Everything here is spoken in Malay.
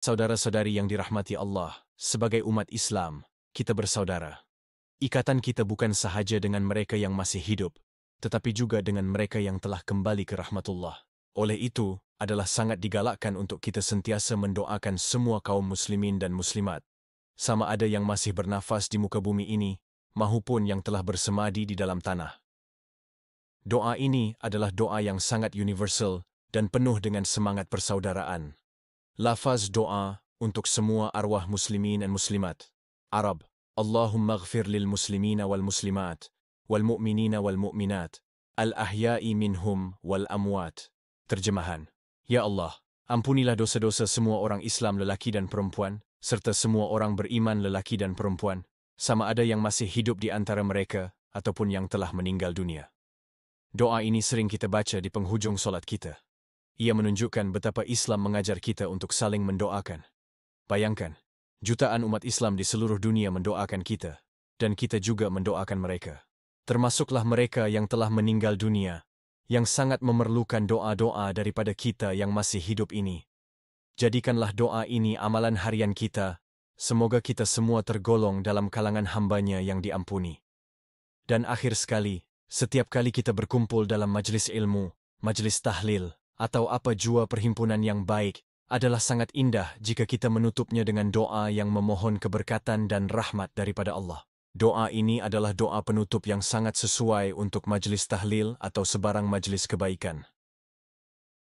Saudara-saudari yang dirahmati Allah, sebagai umat Islam, kita bersaudara. Ikatan kita bukan sahaja dengan mereka yang masih hidup, tetapi juga dengan mereka yang telah kembali ke rahmatullah. Oleh itu, adalah sangat digalakkan untuk kita sentiasa mendoakan semua kaum muslimin dan muslimat, sama ada yang masih bernafas di muka bumi ini, mahupun yang telah bersemadi di dalam tanah. Doa ini adalah doa yang sangat universal dan penuh dengan semangat persaudaraan. Lafaz doa untuk semua arwah muslimin dan muslimat. Arab, Allahumma ghfir lil muslimina wal muslimat, wal mu'minina wal mu'minat, al-ahya'i minhum wal amwat. Terjemahan, Ya Allah, ampunilah dosa-dosa semua orang Islam lelaki dan perempuan, serta semua orang beriman lelaki dan perempuan, sama ada yang masih hidup di antara mereka ataupun yang telah meninggal dunia. Doa ini sering kita baca di penghujung solat kita. Ia menunjukkan betapa Islam mengajar kita untuk saling mendoakan. Bayangkan, jutaan umat Islam di seluruh dunia mendoakan kita, dan kita juga mendoakan mereka. Termasuklah mereka yang telah meninggal dunia, yang sangat memerlukan doa-doa daripada kita yang masih hidup ini. Jadikanlah doa ini amalan harian kita, semoga kita semua tergolong dalam kalangan hamba-Nya yang diampuni. Dan akhir sekali, setiap kali kita berkumpul dalam majlis ilmu, majlis tahlil, atau apa jua perhimpunan yang baik, adalah sangat indah jika kita menutupnya dengan doa yang memohon keberkatan dan rahmat daripada Allah. Doa ini adalah doa penutup yang sangat sesuai untuk majlis tahlil atau sebarang majlis kebaikan.